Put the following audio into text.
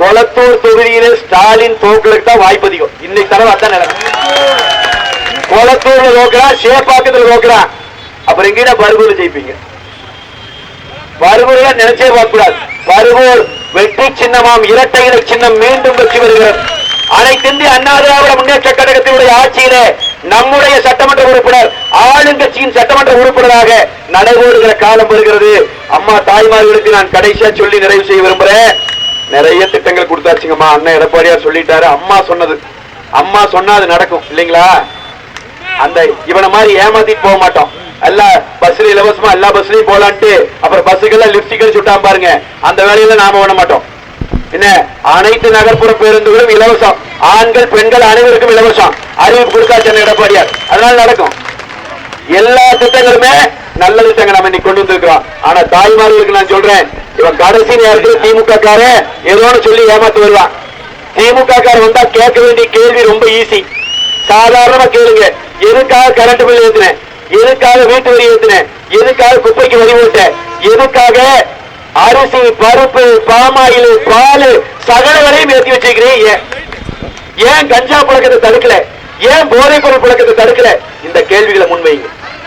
கொளத்தூர் தொகுதியில ஸ்டாலின் தோக்கிறதுக்கு தான் வாய்ப்பு அதிகம். இன்னைக்கு தடவை அதான் நடக்கும். கொளத்தூர்ல தோக்குறான், சேப்பாக்கத்துல தோக்குறான், அப்புறம் எங்கேயா பருகூர்ல ஜெயிப்பீங்க. பருகூர்ல நினைச்சே பார்க்க கூடாது. பருகூர் வெற்றி சின்னமாம் இரட்டை இலை சின்னம் மீண்டும் வெற்றி வருகிறது. அனைத்து இந்திய அண்ணா திராவிட முன்னேற்ற கழகத்தினுடைய ஆட்சியிலே நம்முடைய சட்டமன்ற உறுப்பினர் ஆளுங்கட்சியின் சட்டமன்ற உறுப்பினராக நடைபெறுகிற காலம் வருகிறது. அம்மா தாய்மார்களுக்கு நான் கடைசியா சொல்லி நிறைவு செய்ய விரும்புறேன். நிறைய திட்டங்கள் கொடுத்தாச்சுங்கம்மா. அண்ணன் எடப்பாடியார் சொல்லிட்டாரு. அம்மா சொன்னது, அம்மா சொன்னா அது நடக்கும் இல்லைங்களா? அந்த இவனை மாதிரி ஏமாத்திட்டு போக மாட்டோம். எல்லா பஸ்ல இலவசமா எல்லா பஸ்லயும் போலான்ட்டு அப்புறம் பஸ்ஸுக்கெல்லாம் லிப்ஸ்டிக் சுட்டாம பாருங்க. அந்த வேலையில நாம பண்ண மாட்டோம். என்ன, அனைத்து நகர்ப்புற பேருந்துகளும் இலவசம், ஆண்கள் பெண்கள் அனைவருக்கும் இலவசம் அறிவிப்பு கொடுத்தாச்சு எடப்பாடியார். அதனால நடக்கும். எல்லா திட்டங்களுமே நல்ல திட்டங்கள் நம்ம இன்னைக்கு கொண்டு வந்திருக்கிறோம். ஆனா தாய்மார்களுக்கு நான் சொல்றேன், இவன் கடைசி நேரத்தில் திமுக கார ஏதோன்னு சொல்லி ஏமாத்து வருவான். திமுக கார வந்தா கேட்க வேண்டிய கேள்வி ரொம்ப ஈஸி. சாதாரணமா கேளுங்க. எதுக்காக கரண்ட் பில் ஏத்தினேன், எதுக்காக வீட்டு வரி ஏத்தினேன், எதுக்காக குப்பைக்கு வரி போட்டேன், எதுக்காக அரிசி பருப்பு பாமாயில் பால் சகல வரையும் ஏற்றி வச்சிருக்கிறீங்க, ஏன் கஞ்சா பழக்கத்தை தடுக்கல, ஏன் போதைப் பொருள் பழக்கத்தை தடுக்கல, இந்த கேள்விகளை முன்வைங்க.